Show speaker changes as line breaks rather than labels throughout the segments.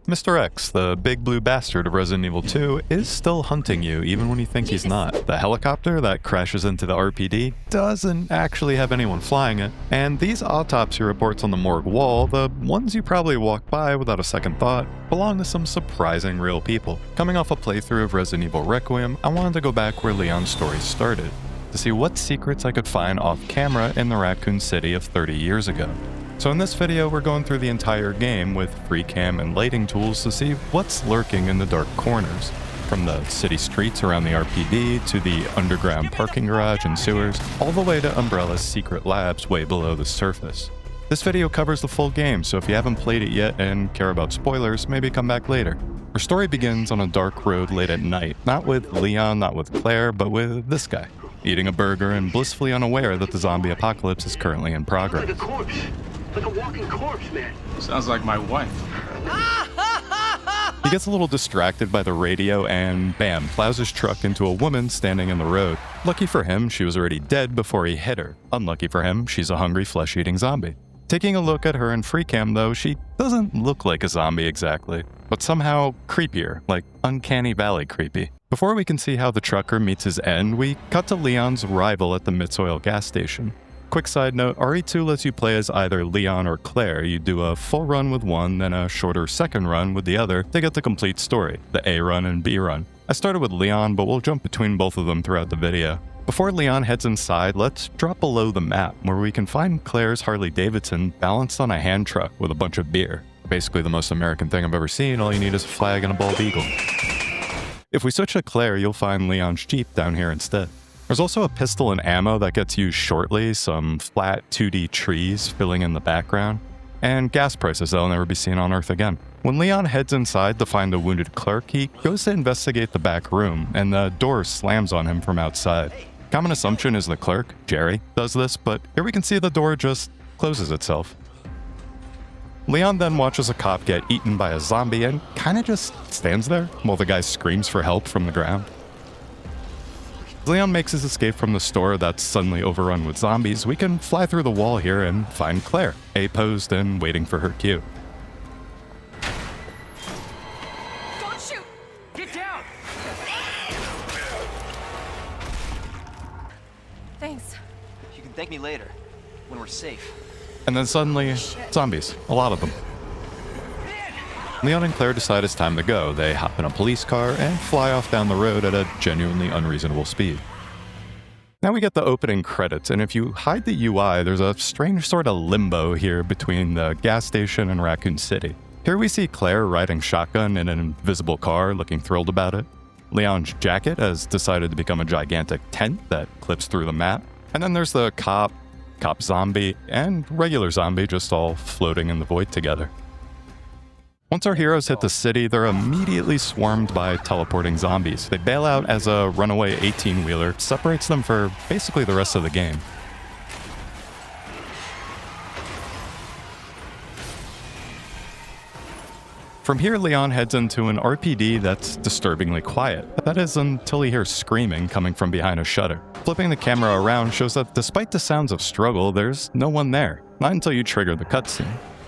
Mr. X, the big blue bastard of Resident Evil 2, is still hunting you even when you think he's not. The helicopter that crashes into the RPD doesn't actually have anyone flying it, and these autopsy reports on the morgue wall, the ones you probably walk by without a second thought, belong to some surprising real people. Coming off a playthrough of Resident Evil Requiem, I wanted to go back where Leon's story started, to see what secrets I could find off camera in the Raccoon City of 30 years ago. So in this video, we're going through the entire game with freecam and lighting tools to see what's lurking in the dark corners, from the city streets around the RPD to the underground parking garage and sewers, all the way to Umbrella's secret labs way below the surface. This video covers the full game, so if you haven't played it yet and care about spoilers, maybe come back later. Our story begins on a dark road late at night, not with Leon, not with Claire, but with this guy, eating a burger and blissfully unaware that the zombie apocalypse is currently in progress.
Like a corpse. Like a walking corpse, man.
Sounds like my wife.
He gets a little distracted by the radio and bam, plows his truck into a woman standing in the road. Lucky for him, she was already dead before he hit her. Unlucky for him, she's a hungry, flesh-eating zombie. Taking a look at her in freecam though, she doesn't look like a zombie exactly, but somehow creepier, like Uncanny Valley creepy. Before we can see how the trucker meets his end, we cut to Leon's arrival at the Mizoil Gas Station. Quick side note, RE2 lets you play as either Leon or Claire. You do a full run with one, then a shorter second run with the other to get the complete story, the A run and B run. I started with Leon, but we'll jump between both of them throughout the video. Before Leon heads inside, let's drop below the map, where we can find Claire's Harley-Davidson balanced on a hand truck with a bunch of beer. Basically the most American thing I've ever seen, all you need is a flag and a bald eagle. If we switch to Claire, you'll find Leon's Jeep down here instead. There's also a pistol and ammo that gets used shortly, some flat 2D trees filling in the background, and gas prices that'll never be seen on Earth again. When Leon heads inside to find the wounded clerk, he goes to investigate the back room, and the door slams on him from outside. Common assumption is the clerk, Jerry, does this, but here we can see the door just closes itself. Leon then watches a cop get eaten by a zombie and kinda just stands there while the guy screams for help from the ground. Leon makes his escape from the store that's suddenly overrun with zombies. We can fly through the wall here and find Claire, A-posed and waiting for her cue.
Don't shoot! Get down!
Thanks.
You can thank me later, when we're safe.
And then suddenly, zombies. A lot of them. Leon and Claire decide it's time to go. They hop in a police car and fly off down the road at a genuinely unreasonable speed. Now we get the opening credits, and if you hide the UI, there's a strange sort of limbo here between the gas station and Raccoon City. Here we see Claire riding shotgun in an invisible car, looking thrilled about it. Leon's jacket has decided to become a gigantic tent that clips through the map. And then there's the cop zombie, and regular zombie just all floating in the void together. Once our heroes hit the city, they're immediately swarmed by teleporting zombies. They bail out as a runaway 18-wheeler separates them for basically the rest of the game. From here, Leon heads into an RPD that's disturbingly quiet. That is until he hears screaming coming from behind a shutter. Flipping the camera around shows that despite the sounds of struggle, there's no one there. Not until you trigger the cutscene.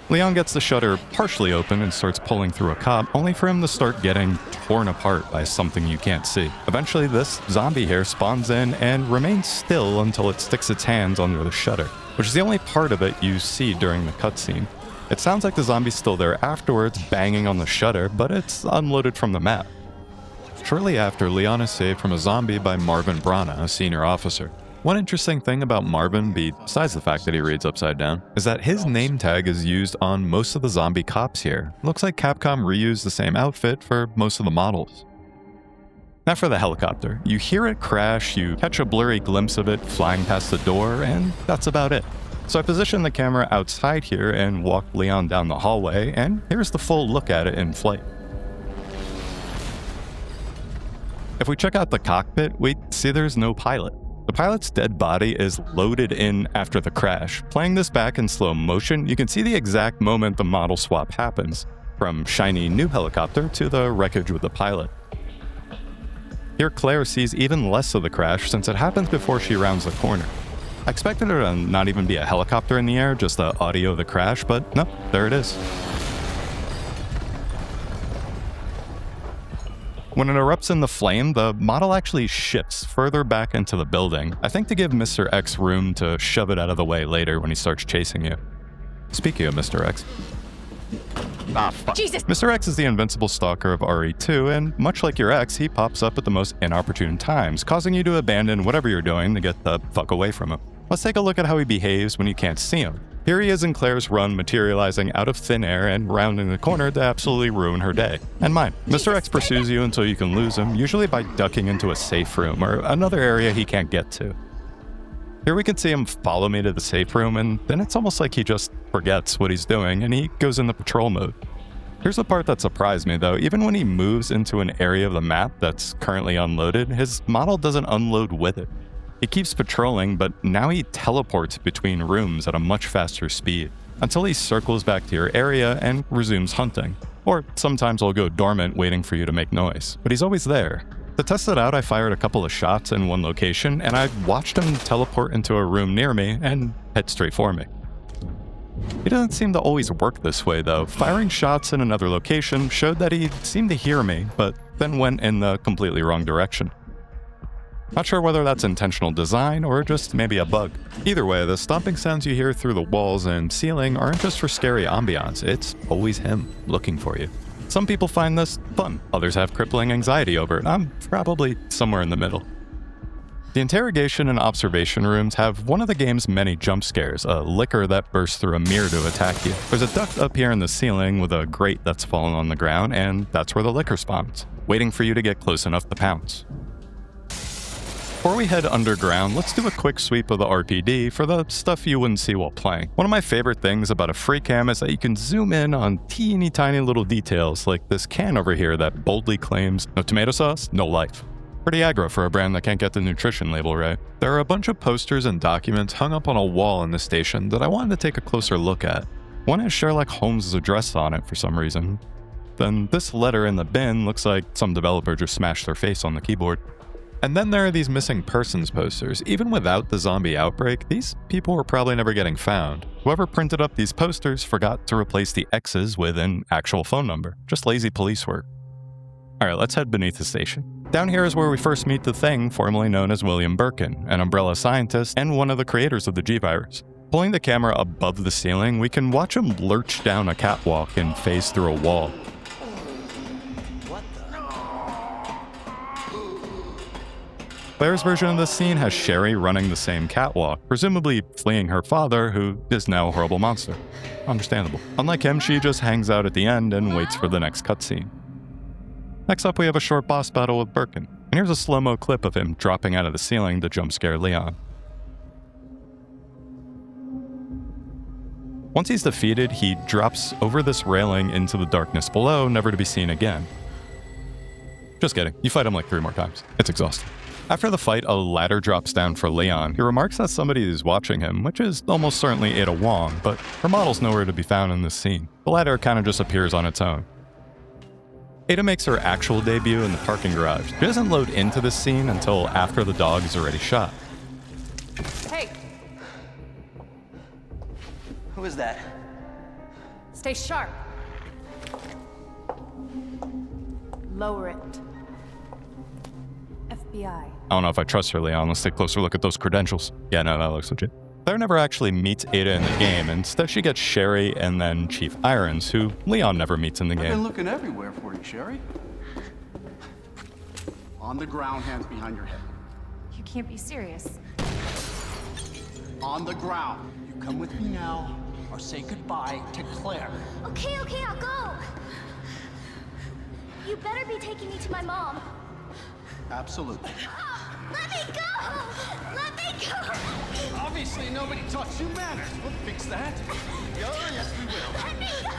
Leon gets the shutter partially open and starts pulling through a cop, only for him to start getting torn apart by something you can't see. Eventually, this zombie here spawns in and remains still until it sticks its hands under the shutter, which is the only part of it you see during the cutscene. It sounds like the zombie's still there afterwards, banging on the shutter, but it's unloaded from the map. Shortly after, Leon is saved from a zombie by Marvin Brana, a senior officer. One interesting thing about Marvin, besides the fact that he reads upside down, is that his name tag is used on most of the zombie cops here. Looks like Capcom reused the same outfit for most of the models. Now for the helicopter. You hear it crash, you catch a blurry glimpse of it flying past the door, and that's about it. So I positioned the camera outside here and walked Leon down the hallway, and here's the full look at it in flight. If we check out the cockpit, we see there's no pilot. The pilot's dead body is loaded in after the crash. Playing this back in slow motion, you can see the exact moment the model swap happens, from shiny new helicopter to the wreckage with the pilot. Here Claire sees even less of the crash since it happens before she rounds the corner. I expected there to not even be a helicopter in the air, just the audio of the crash, but no, there it is. When it erupts in the flame, the model actually shifts further back into the building, I think to give Mr. X room to shove it out of the way later when he starts chasing you. Speaking of Mr. X. Fuck.
Jesus!
Mr. X is the invincible stalker of RE2, and much like your ex, he pops up at the most inopportune times, causing you to abandon whatever you're doing to get the fuck away from him. Let's take a look at how he behaves when you can't see him. Here he is in Claire's run, materializing out of thin air and rounding the corner to absolutely ruin her day. And mine. Mr. X pursues you until you can lose him, usually by ducking into a safe room or another area he can't get to. Here we can see him follow me to the safe room, and then it's almost like he just forgets what he's doing and he goes into patrol mode. Here's the part that surprised me though, even when he moves into an area of the map that's currently unloaded, his model doesn't unload with it. He keeps patrolling, but now he teleports between rooms at a much faster speed, until he circles back to your area and resumes hunting. Or sometimes he'll go dormant waiting for you to make noise, but he's always there. To test it out, I fired a couple of shots in one location, and I watched him teleport into a room near me and head straight for me. He doesn't seem to always work this way though. Firing shots in another location showed that he seemed to hear me, but then went in the completely wrong direction. Not sure whether that's intentional design or just maybe a bug. Either way, the stomping sounds you hear through the walls and ceiling aren't just for scary ambiance, it's always him looking for you. Some people find this fun, others have crippling anxiety over it. I'm probably somewhere in the middle. The interrogation and observation rooms have one of the game's many jump scares, a licker that bursts through a mirror to attack you. There's a duct up here in the ceiling with a grate that's fallen on the ground, and that's where the licker spawns, waiting for you to get close enough to pounce. Before we head underground, let's do a quick sweep of the RPD for the stuff you wouldn't see while playing. One of my favorite things about a freecam is that you can zoom in on teeny tiny little details like this can over here that boldly claims no tomato sauce, no life. Pretty aggro for a brand that can't get the nutrition label right. There are a bunch of posters and documents hung up on a wall in the station that I wanted to take a closer look at. One has Sherlock Holmes' address on it for some reason. Then this letter in the bin looks like some developer just smashed their face on the keyboard. And then there are these missing persons posters. Even without the zombie outbreak, these people were probably never getting found. Whoever printed up these posters forgot to replace the X's with an actual phone number. Just lazy police work. Alright, let's head beneath the station. Down here is where we first meet the Thing, formerly known as William Burkin, an Umbrella scientist and one of the creators of the G-Virus. Pulling the camera above the ceiling, we can watch him lurch down a catwalk and phase through a wall. Claire's version of this scene has Sherry running the same catwalk, presumably fleeing her father, who is now a horrible monster. Understandable. Unlike him, she just hangs out at the end and waits for the next cutscene. Next up, we have a short boss battle with Burkin, and here's a slow-mo clip of him dropping out of the ceiling to jump scare Leon. Once he's defeated, he drops over this railing into the darkness below, never to be seen again. Just kidding, you fight him like 3 more times. It's exhausting. After the fight, a ladder drops down for Leon. He remarks that somebody is watching him, which is almost certainly Ada Wong, but her model's nowhere to be found in this scene. The ladder kind of just appears on its own. Ada makes her actual debut in the parking garage. She doesn't load into this scene until after the dog is already shot.
Hey,
Who is that?
stay sharp. Lower it. FBI.
I don't know if I trust her, Leon. Let's take a closer look at those credentials. Yeah, no, that looks legit. Claire never actually meets Ada in the game. Instead, she gets Sherry and then Chief Irons, who Leon never meets in the
I've
game.
been looking everywhere for you, Sherry. On the ground, hands behind your head.
You can't be serious.
On the ground. You come with me now, or say goodbye to Claire.
Okay, I'll go. You better be taking me to my mom.
Absolutely.
Let me go! Let me go!
Obviously, nobody taught you manners. We'll fix that. Oh, yes, we will.
Let me go!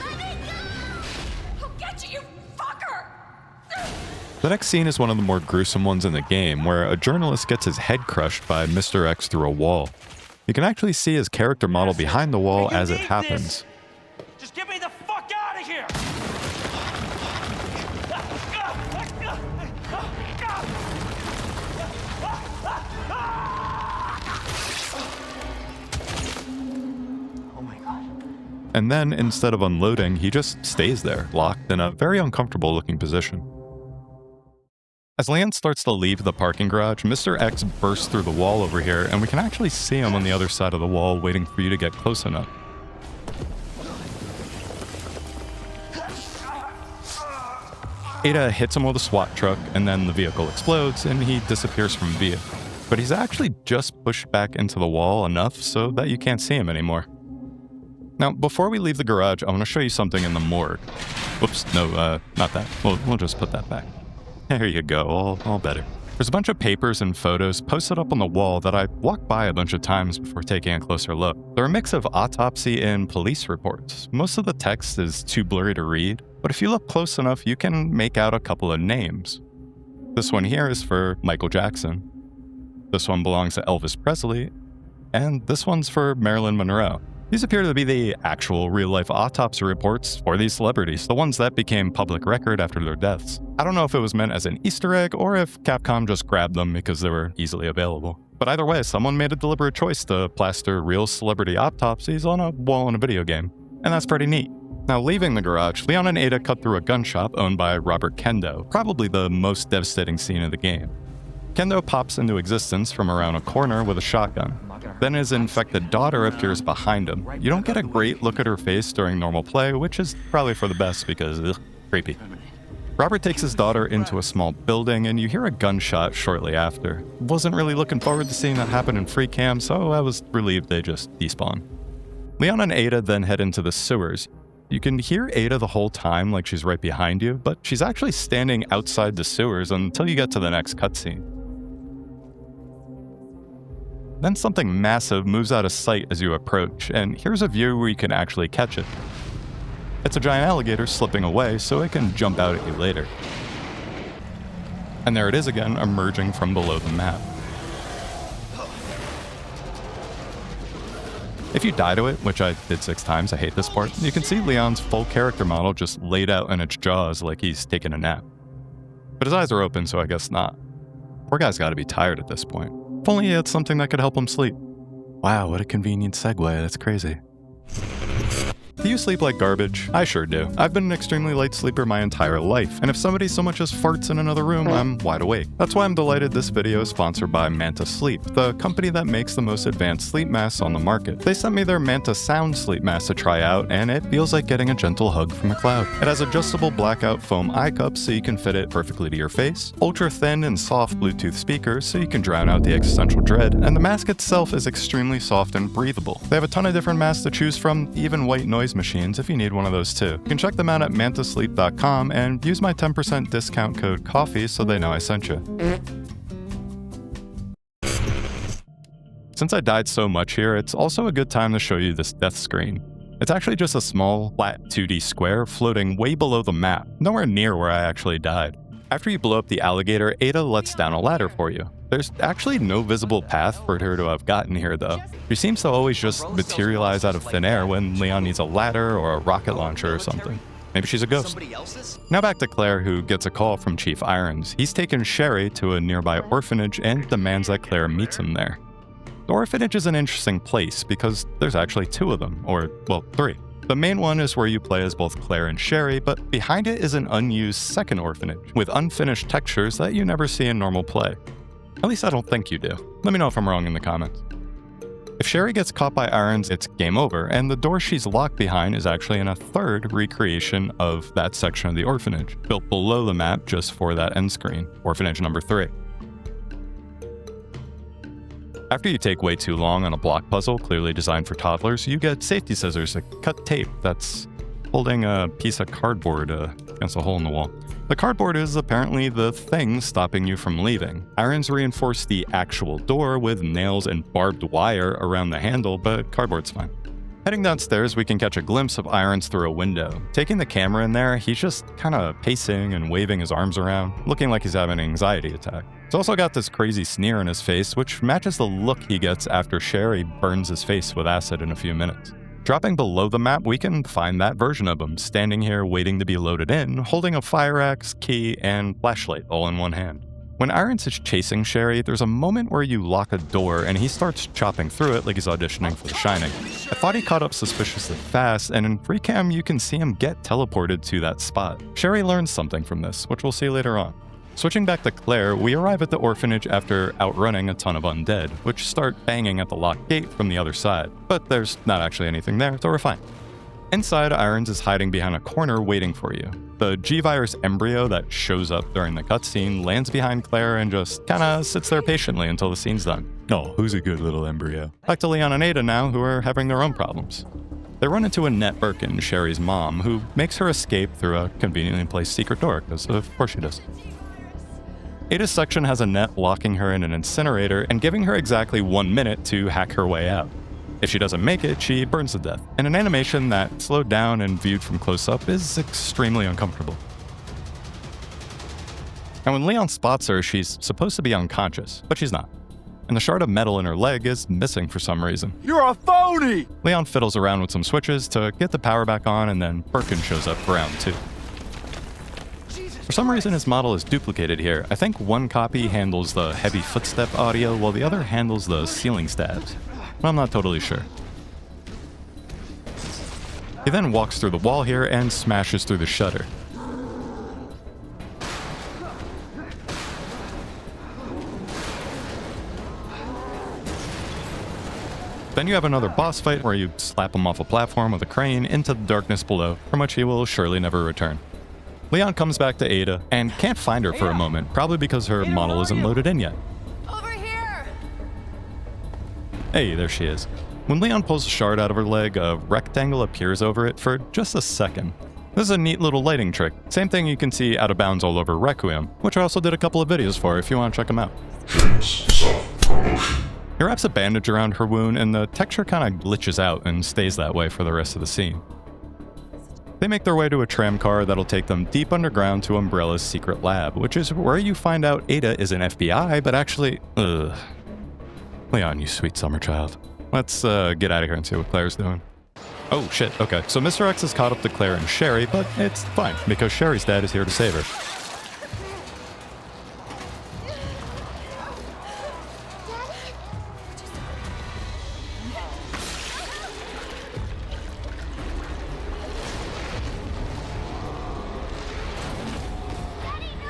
Let me go!
I'll get you, you fucker!
The next scene is one of the more gruesome ones in the game, where a journalist gets his head crushed by Mr. X through a wall. You can actually see his character model behind the wall as it happens.
Just get me the fuck out of here!
Oh my god.
And then, instead of unloading, he just stays there, locked in a very uncomfortable looking position. As Leon starts to leave the parking garage, Mr. X bursts through the wall over here, and we can actually see him on the other side of the wall waiting for you to get close enough. Ada hits him with a SWAT truck, and then the vehicle explodes, and he disappears from view. But he's actually just pushed back into the wall enough so that you can't see him anymore. Now, before we leave the garage, I want to show you something in the morgue. Whoops, no, not that. We'll just put that back. There you go, all better. There's a bunch of papers and photos posted up on the wall that I walked by a bunch of times before taking a closer look. They're a mix of autopsy and police reports. Most of the text is too blurry to read, but if you look close enough, you can make out a couple of names. This one here is for Michael Jackson. This one belongs to Elvis Presley, and this one's for Marilyn Monroe. These appear to be the actual real-life autopsy reports for these celebrities, the ones that became public record after their deaths. I don't know if it was meant as an Easter egg or if Capcom just grabbed them because they were easily available. But either way, someone made a deliberate choice to plaster real celebrity autopsies on a wall in a video game, and that's pretty neat. Now, leaving the garage, Leon and Ada cut through a gun shop owned by Robert Kendo, probably the most devastating scene of the game. Kendo pops into existence from around a corner with a shotgun. Then his infected daughter appears behind him. You don't get a great look at her face during normal play, which is probably for the best because, creepy. Robert takes his daughter into a small building, and you hear a gunshot shortly after. Wasn't really looking forward to seeing that happen in freecam, so I was relieved they just despawn. Leon and Ada then head into the sewers. You can hear Ada the whole time like she's right behind you, but she's actually standing outside the sewers until you get to the next cutscene. Then something massive moves out of sight as you approach, and here's a view where you can actually catch it. It's a giant alligator slipping away so it can jump out at you later. And there it is again, emerging from below the map. If you die to it, which I did 6 times, I hate this part, you can see Leon's full character model just laid out in its jaws like he's taking a nap. But his eyes are open, so I guess not. Poor guy's gotta be tired at this point. If only he had something that could help him sleep. Wow, what a convenient segue, that's crazy. Do you sleep like garbage? I sure do. I've been an extremely light sleeper my entire life, and if somebody so much as farts in another room, I'm wide awake. That's why I'm delighted this video is sponsored by Manta Sleep, the company that makes the most advanced sleep masks on the market. They sent me their Manta Sound sleep mask to try out, and it feels like getting a gentle hug from a cloud. It has adjustable blackout foam eye cups so you can fit it perfectly to your face, ultra thin and soft Bluetooth speakers so you can drown out the existential dread, and the mask itself is extremely soft and breathable. They have a ton of different masks to choose from, even white noise machines if you need one of those too. You can check them out at mantasleep.com and use my 10% discount code COFFEE so they know I sent you. Since I died so much here, it's also a good time to show you this death screen. It's actually just a small, flat 2D square floating way below the map, nowhere near where I actually died. After you blow up the alligator, Ada lets down a ladder for you. There's actually no visible path for her to have gotten here though. She seems to always just materialize out of thin air when Leon needs a ladder or a rocket launcher or something. Maybe she's a ghost. Now back to Claire, who gets a call from Chief Irons. He's taken Sherry to a nearby orphanage and demands that Claire meets him there. The orphanage is an interesting place because there's actually 2 of them, or, well, 3. The main one is where you play as both Claire and Sherry, but behind it is an unused second orphanage with unfinished textures that you never see in normal play. At least I don't think you do. Let me know if I'm wrong in the comments. If Sherry gets caught by Irons, it's game over, and the door she's locked behind is actually in a 3rd recreation of that section of the orphanage, built below the map just for that end screen, orphanage number 3. After you take way too long on a block puzzle clearly designed for toddlers, you get safety scissors to cut tape that's holding a piece of cardboard against a hole in the wall. The cardboard is apparently the thing stopping you from leaving. Irons reinforced the actual door with nails and barbed wire around the handle, but cardboard's fine. Heading downstairs, we can catch a glimpse of Irons through a window. Taking the camera in there, he's just kinda pacing and waving his arms around, looking like he's having an anxiety attack. He's also got this crazy sneer on his face, which matches the look he gets after Sherry burns his face with acid in a few minutes. Dropping below the map, we can find that version of him, standing here waiting to be loaded in, holding a fire axe, key, and flashlight all in one hand. When Irons is chasing Sherry, there's a moment where you lock a door and he starts chopping through it like he's auditioning for The Shining. I thought he caught up suspiciously fast, and in freecam you can see him get teleported to that spot. Sherry learns something from this, which we'll see later on. Switching back to Claire, we arrive at the orphanage after outrunning a ton of undead, which start banging at the locked gate from the other side, but there's not actually anything there, so we're fine. Inside, Irons is hiding behind a corner waiting for you. The G-Virus embryo that shows up during the cutscene lands behind Claire and just kinda sits there patiently until the scene's done. Oh, who's a good little embryo? Back to Leon and Ada now, who are having their own problems. They run into Annette Burkin, Sherry's mom, who makes her escape through a conveniently placed secret door, because of course she does. Ada's section has Annette locking her in an incinerator and giving her exactly 1 minute to hack her way out. If she doesn't make it, she burns to death, in an animation that, slowed down and viewed from close up, is extremely uncomfortable. And when Leon spots her, she's supposed to be unconscious, but she's not. And the shard of metal in her leg is missing for some reason.
You're a phony!
Leon fiddles around with some switches to get the power back on, and then Burkin shows up for round 2. For some reason, his model is duplicated here. I think one copy handles the heavy footstep audio, while the other handles the ceiling stabs. I'm not totally sure. He then walks through the wall here and smashes through the shutter. Then you have another boss fight where you slap him off a platform with a crane into the darkness below, from which he will surely never return. Leon comes back to Ada and can't find her for a moment, probably because her model isn't loaded in yet.
Over here!
Hey, there she is. When Leon pulls a shard out of her leg, a rectangle appears over it for just a second. This is a neat little lighting trick. Same thing you can see out of bounds all over Requiem, which I also did a couple of videos for if you want to check them out. He wraps a bandage around her wound and the texture kind of glitches out and stays that way for the rest of the scene. They make their way to a tram car that'll take them deep underground to Umbrella's secret lab, which is where you find out Ada is an FBI, but actually, Leon, you sweet summer child. Let's get out of here and see what Claire's doing. Oh shit, okay. So Mr. X has caught up to Claire and Sherry, but it's fine, because Sherry's dad is here to save her.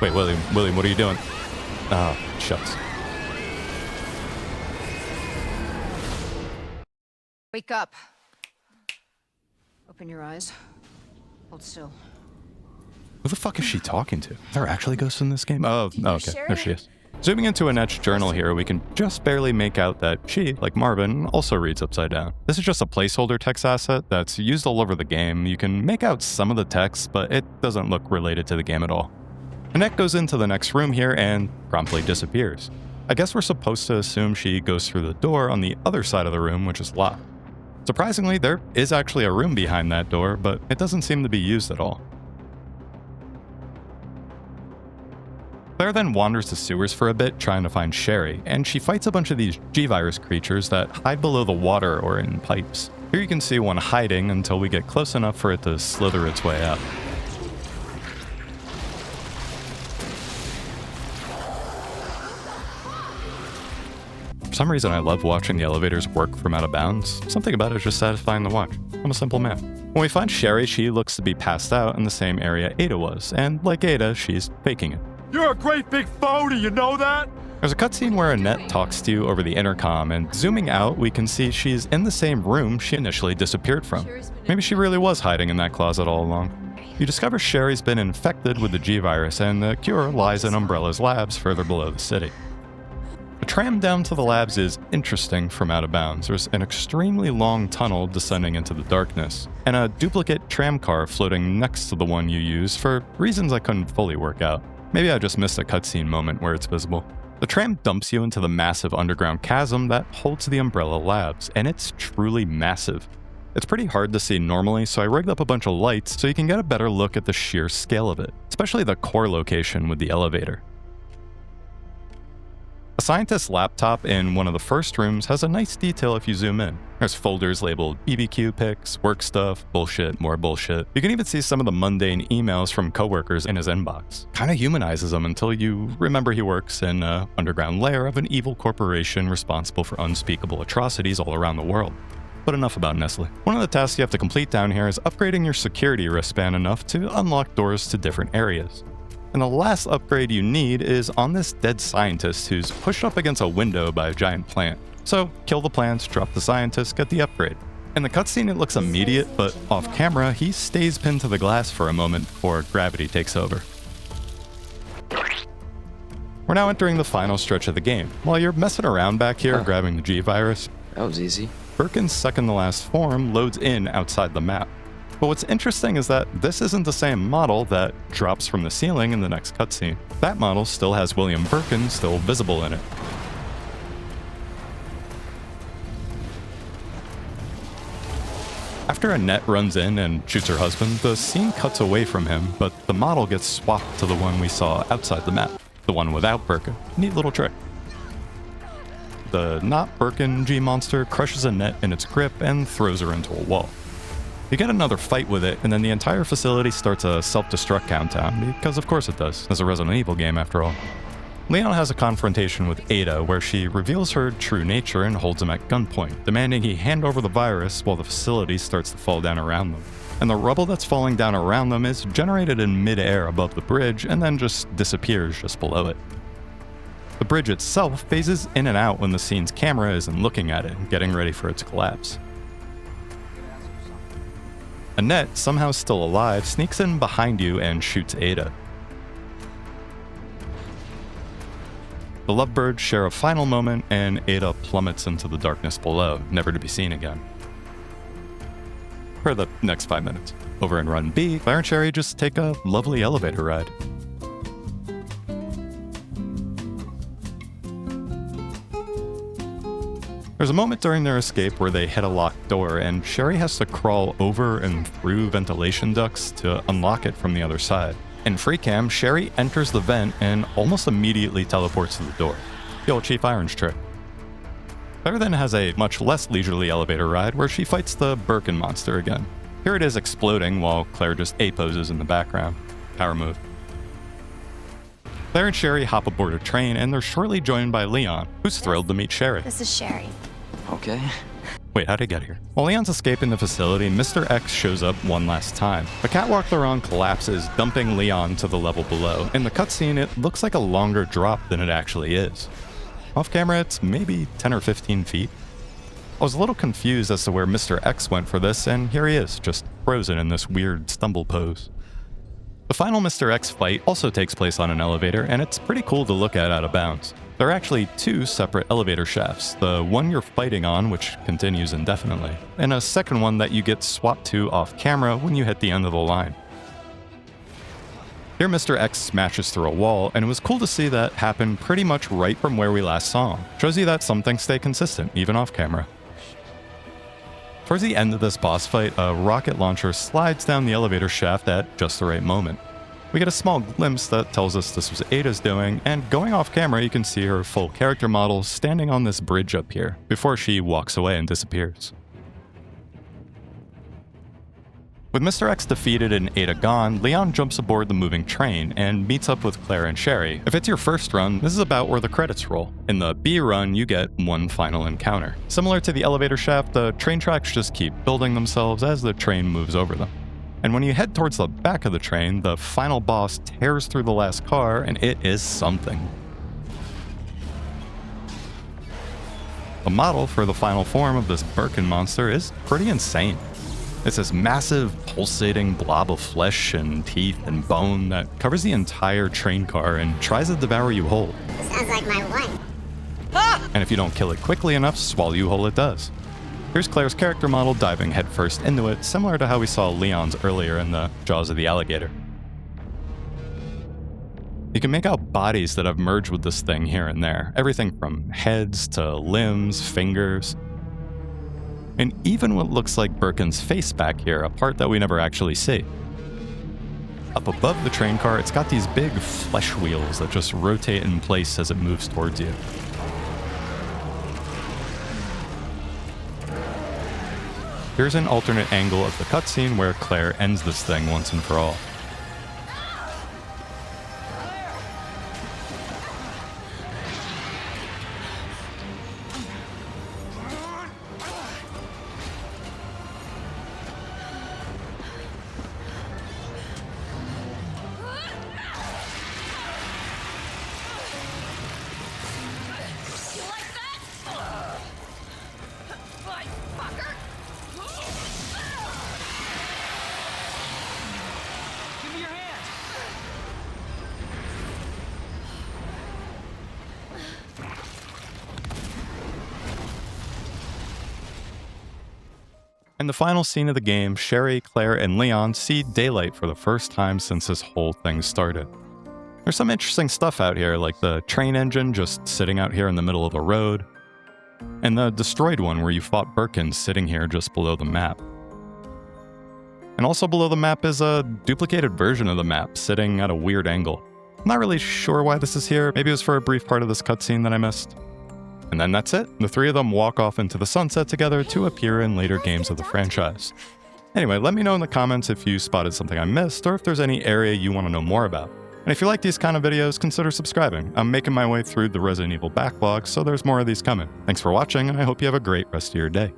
Wait, William, what are you doing? Ah, shucks.
Wake up. Open your eyes. Hold still.
Who the fuck is she talking to? Are there actually ghosts in this game? Oh, okay,
Sherry?
there she is. Zooming into Annette's journal here, we can just barely make out that she, like Marvin, also reads upside down. This is just a placeholder text asset that's used all over the game. You can make out some of the text, but it doesn't look related to the game at all. Annette goes into the next room here and promptly disappears. I guess we're supposed to assume she goes through the door on the other side of the room, which is locked. Surprisingly, there is actually a room behind that door, but it doesn't seem to be used at all. Claire then wanders the sewers for a bit, trying to find Sherry, and she fights a bunch of these G-Virus creatures that hide below the water or in pipes. Here you can see one hiding until we get close enough for it to slither its way out. For some reason, I love watching the elevators work from out of bounds. Something about it is just satisfying to watch. I'm a simple man. When we find Sherry, she looks to be passed out in the same area Ada was, and like Ada, she's faking it.
You're a great big phony, you know that?
There's a cutscene where Annette talks to you over the intercom, and zooming out, we can see she's in the same room she initially disappeared from. Maybe she really was hiding in that closet all along. You discover Sherry's been infected with the G-Virus, and the cure lies in Umbrella's labs further below the city. The tram down to the labs is interesting from out of bounds. There's an extremely long tunnel descending into the darkness, and a duplicate tram car floating next to the one you use for reasons I couldn't fully work out. Maybe I just missed a cutscene moment where it's visible. The tram dumps you into the massive underground chasm that holds the Umbrella Labs, and it's truly massive. It's pretty hard to see normally, so I rigged up a bunch of lights so you can get a better look at the sheer scale of it, especially the core location with the elevator. A scientist's laptop in one of the first rooms has a nice detail if you zoom in. There's folders labeled BBQ pics, work stuff, bullshit, more bullshit. You can even see some of the mundane emails from coworkers in his inbox. Kinda humanizes him until you remember he works in an underground lair of an evil corporation responsible for unspeakable atrocities all around the world. But enough about Nestle. One of the tasks you have to complete down here is upgrading your security wristband enough to unlock doors to different areas. And the last upgrade you need is on this dead scientist who's pushed up against a window by a giant plant. So kill the plants, drop the scientist, get the upgrade. In the cutscene it looks immediate, but off camera he stays pinned to the glass for a moment before gravity takes over. We're now entering the final stretch of the game. While you're messing around back here grabbing the G-Virus,
That was easy.
Burkin's second to last form loads in outside the map. But what's interesting is that this isn't the same model that drops from the ceiling in the next cutscene. That model still has William Burkin still visible in it. After Annette runs in and shoots her husband, the scene cuts away from him, but the model gets swapped to the one we saw outside the map, the one without Burkin. Neat little trick. The not Burkin G-monster crushes Annette in its grip and throws her into a wall. You get another fight with it, and then the entire facility starts a self-destruct countdown, because of course it does. It's a Resident Evil game after all. Leon has a confrontation with Ada where she reveals her true nature and holds him at gunpoint, demanding he hand over the virus while the facility starts to fall down around them. And the rubble that's falling down around them is generated in mid-air above the bridge and then just disappears just below it. The bridge itself phases in and out when the scene's camera isn't looking at it, getting ready for its collapse. Annette, somehow still alive, sneaks in behind you and shoots Ada. The lovebirds share a final moment, and Ada plummets into the darkness below, never to be seen again. For the next 5 minutes. Over in Run B, Claire and Sherry just take a lovely elevator ride. There's a moment during their escape where they hit a locked door, and Sherry has to crawl over and through ventilation ducts to unlock it from the other side. In freecam, Sherry enters the vent and almost immediately teleports to the door. The old Chief Irons trick. Claire then has a much less leisurely elevator ride where she fights the Burkin monster again. Here it is exploding while Claire just A-poses in the background. Power move. Claire and Sherry hop aboard a train and they're shortly joined by Leon, who's thrilled to meet Sherry.
This is Sherry.
Okay.
Wait, how'd he get here? While Leon's escaping the facility, Mr. X shows up one last time. The catwalk they're on collapses, dumping Leon to the level below. In the cutscene, it looks like a longer drop than it actually is. Off camera, it's maybe 10 or 15 feet. I was a little confused as to where Mr. X went for this, and here he is, just frozen in this weird stumble pose. The final Mr. X fight also takes place on an elevator, and it's pretty cool to look at out of bounds. There are actually two separate elevator shafts, the one you're fighting on, which continues indefinitely, and a second one that you get swapped to off camera when you hit the end of the line. Here Mr. X smashes through a wall, and it was cool to see that happen pretty much right from where we last saw him. Shows you that some things stay consistent, even off camera. Towards the end of this boss fight, a rocket launcher slides down the elevator shaft at just the right moment. We get a small glimpse that tells us this was Ada's doing, and going off camera you can see her full character model standing on this bridge up here, before she walks away and disappears. With Mr. X defeated and Ada gone, Leon jumps aboard the moving train and meets up with Claire and Sherry. If it's your first run, this is about where the credits roll. In the B run, you get one final encounter. Similar to the elevator shaft, the train tracks just keep building themselves as the train moves over them. And when you head towards the back of the train, the final boss tears through the last car, and it is something. The model for the final form of this Burkin monster is pretty insane. It's this massive, pulsating blob of flesh and teeth and bone that covers the entire train car and tries to devour you whole.
Sounds like my one.
And if you don't kill it quickly enough, swallow you whole it does. Here's Claire's character model diving headfirst into it, similar to how we saw Leon's earlier in the Jaws of the Alligator. You can make out bodies that have merged with this thing here and there, everything from heads to limbs, fingers, and even what looks like Burkin's face back here, a part that we never actually see. Up above the train car, it's got these big flesh wheels that just rotate in place as it moves towards you. Here's an alternate angle of the cutscene where Claire ends this thing once and for all. In the final scene of the game, Sherry, Claire, and Leon see daylight for the first time since this whole thing started. There's some interesting stuff out here, like the train engine just sitting out here in the middle of the road, and the destroyed one where you fought Burkin sitting here just below the map. And also below the map is a duplicated version of the map sitting at a weird angle. I'm not really sure why this is here. Maybe it was for a brief part of this cutscene that I missed. And then that's it. The three of them walk off into the sunset together to appear in later games of the franchise. Anyway, let me know in the comments if you spotted something I missed or if there's any area you want to know more about. And if you like these kind of videos, consider subscribing. I'm making my way through the Resident Evil backlog, so there's more of these coming. Thanks for watching, and I hope you have a great rest of your day.